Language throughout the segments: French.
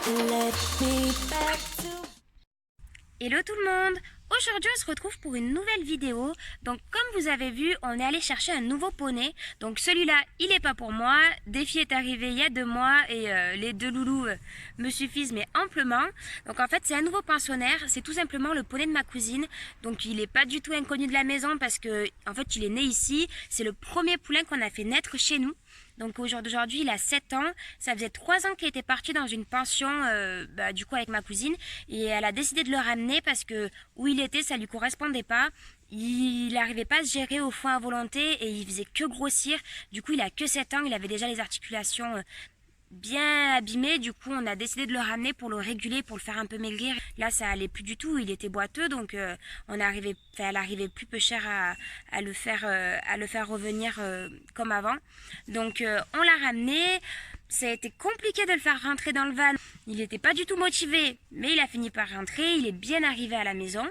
Hello tout le monde! Aujourd'hui on se retrouve pour une nouvelle vidéo. Donc comme vous avez vu, on est allé chercher un nouveau poney. Donc celui-là, il n'est pas pour moi. Défi est arrivé il y a 2 mois et les 2 loulous me suffisent mais amplement. Donc en fait c'est un nouveau pensionnaire, c'est tout simplement le poney de ma cousine. Donc il n'est pas du tout inconnu de la maison parce que en fait il est né ici. C'est le premier poulain qu'on a fait naître chez nous. Donc aujourd'hui il a 7 ans, ça faisait 3 ans qu'il était parti dans une pension du coup avec ma cousine et elle a décidé de le ramener parce que où il était ça lui correspondait pas, il n'arrivait pas à se gérer au foin à volonté et il faisait que grossir, du coup il a que 7 ans, il avait déjà les articulations bien abîmé, du coup on a décidé de le ramener pour le réguler, pour le faire un peu maigrir. Là ça allait plus du tout, il était boiteux donc elle arrivait plus peu cher à le faire revenir comme avant. Donc on l'a ramené, ça a été compliqué de le faire rentrer dans le van. Il n'était pas du tout motivé, mais il a fini par rentrer, il est bien arrivé à la maison.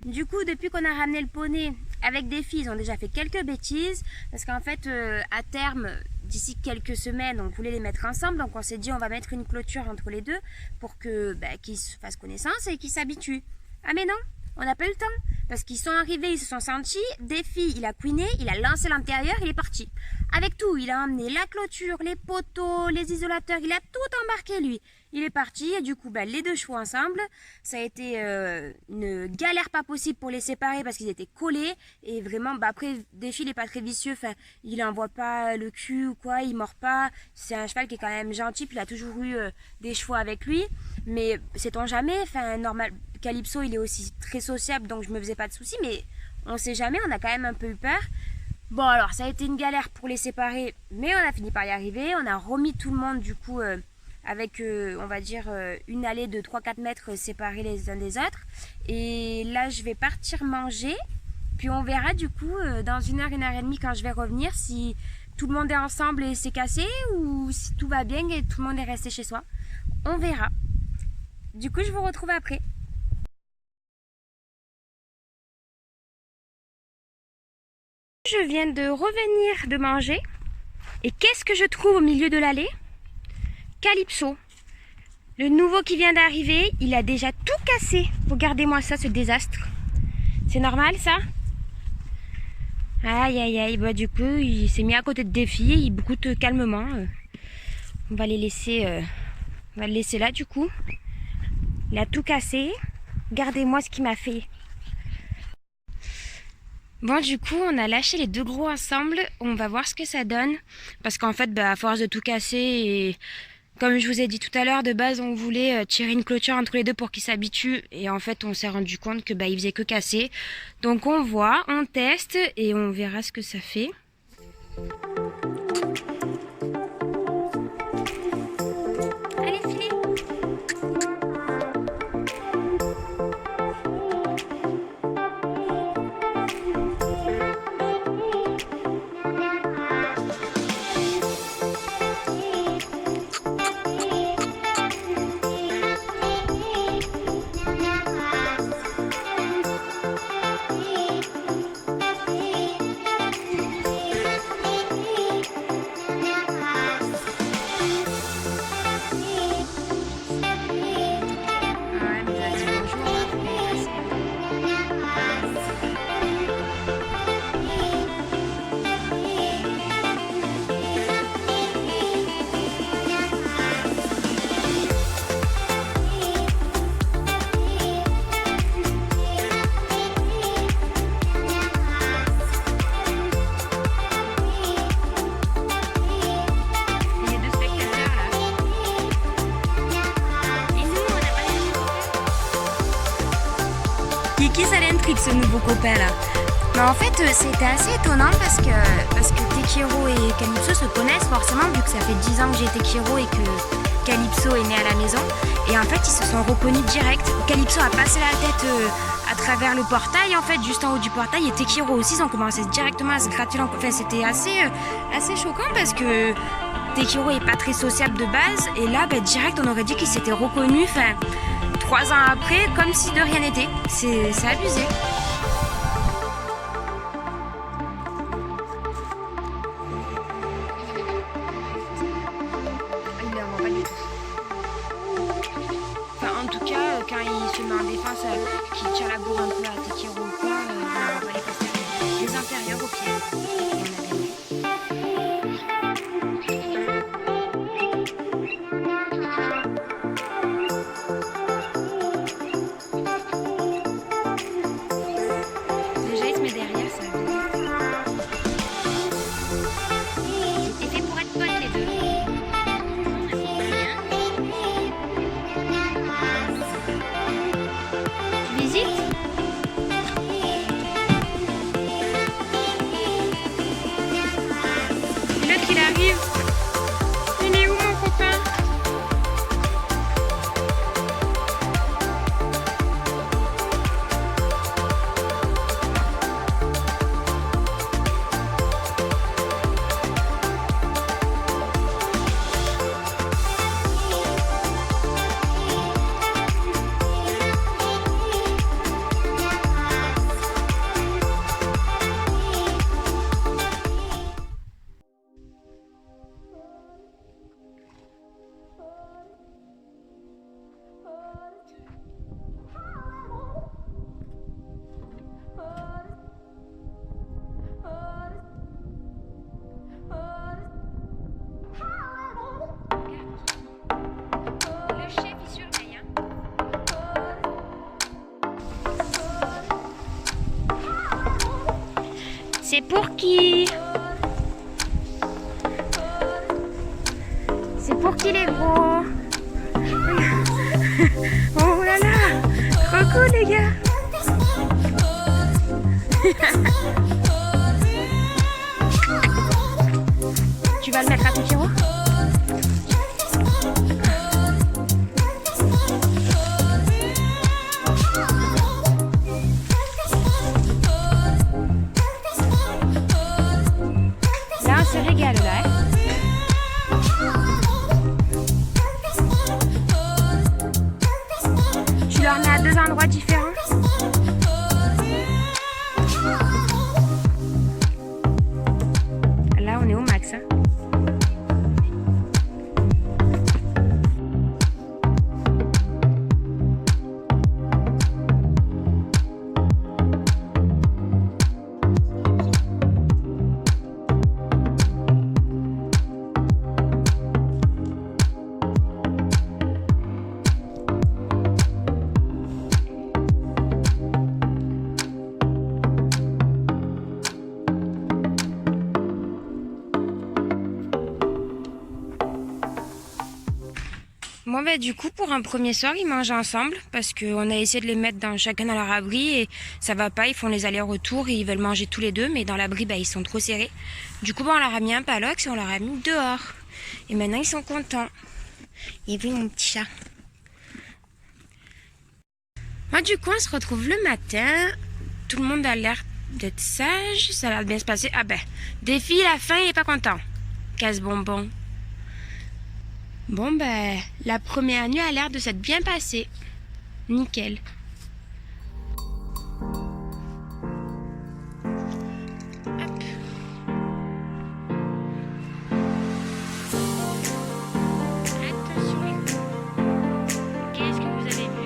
Du coup depuis qu'on a ramené le poney avec des filles, ils ont déjà fait quelques bêtises parce qu'en fait à terme, d'ici quelques semaines, on voulait les mettre ensemble, donc on s'est dit on va mettre une clôture entre les deux pour que qu'ils se fassent connaissance et qu'ils s'habituent. Ah mais non, on n'a pas eu le temps, parce qu'ils sont arrivés, ils se sont sentis, des filles, il a couiné, il a lancé l'intérieur, il est parti. Avec tout, il a emmené la clôture, les poteaux, les isolateurs, il a tout embarqué lui. Il est parti et du coup les 2 chevaux ensemble, ça a été une galère pas possible pour les séparer parce qu'ils étaient collés et vraiment après Défi il est pas très vicieux, enfin il envoie pas le cul ou quoi, il mord pas, c'est un cheval qui est quand même gentil, puis il a toujours eu des chevaux avec lui, mais sait-on jamais, enfin normal, Calypso il est aussi très sociable donc je me faisais pas de soucis, mais on sait jamais, on a quand même un peu eu peur. Bon alors ça a été une galère pour les séparer, mais on a fini par y arriver, on a remis tout le monde du coup avec on va dire une allée de 3-4 mètres séparés les uns des autres. Et là je vais partir manger, puis on verra du coup dans 1 heure et demie quand je vais revenir si tout le monde est ensemble et c'est cassé ou si tout va bien et tout le monde est resté chez soi. On verra. Du coup je vous retrouve après. Je viens de revenir de manger et qu'est-ce que je trouve au milieu de l'allée? Calypso, le nouveau qui vient d'arriver, il a déjà tout cassé. Regardez-moi ça, ce désastre. C'est normal ça? Aïe aïe aïe, bah du coup il s'est mis à côté de Défi, il broute calmement. On va le laisser là du coup. Il a tout cassé. Regardez-moi ce qu'il m'a fait. Bon du coup on a lâché les 2 gros ensemble, on va voir ce que ça donne. Parce qu'en fait à force de tout casser et comme je vous ai dit tout à l'heure, de base on voulait tirer une clôture entre les deux pour qu'ils s'habituent. Et en fait on s'est rendu compte que il faisait que casser. Donc on voit, on teste et on verra ce que ça fait. Allez filez. Kiki, ça l'intrigue ce nouveau copain là. Mais en fait c'était assez étonnant parce que Tekiro et Calypso se connaissent forcément vu que ça fait 10 ans que j'ai Tekiro et que Calypso est né à la maison. Et en fait ils se sont reconnus direct. Calypso a passé la tête à travers le portail en fait, juste en haut du portail, et Tekiro aussi, ils ont commencé directement à se gratter l'encre. Enfin c'était assez choquant parce que Tekiro est pas très sociable de base et là direct on aurait dit qu'ils s'étaient reconnus. Enfin 3 ans après, comme si de rien n'était. C'est abusé. Il ne pas du tout. tout cas, quand il se met en défense, qu'il tire la bourre un peu à Tekiro ou quoi, on va les passer les intérieurs au pied. Et on a gagné. Déjà, il se met derrière, ça. C'était fait pour être potes les deux. Tu visites? L'autre il arrive. Il est où mon copain? Le chef il surveille, hein. C'est pour qui? C'est pour qui les gros? Oh là là, trop cool les gars. Tu vas le mettre à Tekiro? Là on se régale là, hein. Tu leur mets à deux endroits différents? Là on est au max, hein. Bon du coup pour un premier soir ils mangent ensemble parce qu'on a essayé de les mettre chacun dans leur abri et ça va pas, ils font les allers-retours et ils veulent manger tous les deux mais dans l'abri ils sont trop serrés. Du coup on leur a mis un palox et on leur a mis dehors. Et maintenant ils sont contents. Et oui mon petit chat. Moi du coup on se retrouve le matin, tout le monde a l'air d'être sage, ça a l'air de bien se passer. Ah ben, Défi la fin il est pas content. Casse-bonbon. Bon ben, la première nuit a l'air de s'être bien passée. Nickel. Hop. Attention les gars. Qu'est-ce que vous avez vu?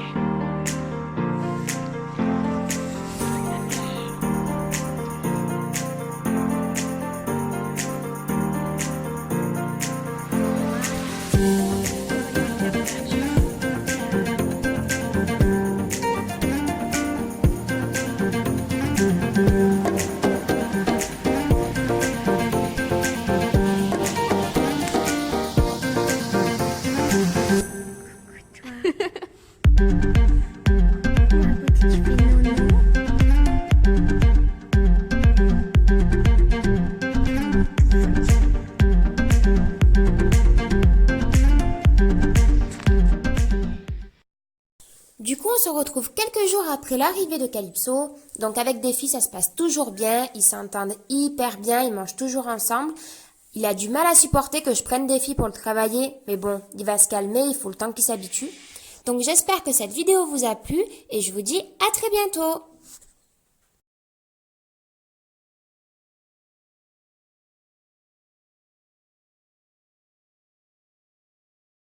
Du coup, on se retrouve quelques jours après l'arrivée de Calypso. Donc avec Défi, ça se passe toujours bien. Ils s'entendent hyper bien, ils mangent toujours ensemble. Il a du mal à supporter que je prenne Défi pour le travailler. Mais bon, il va se calmer, il faut le temps qu'il s'habitue. Donc j'espère que cette vidéo vous a plu et je vous dis à très bientôt.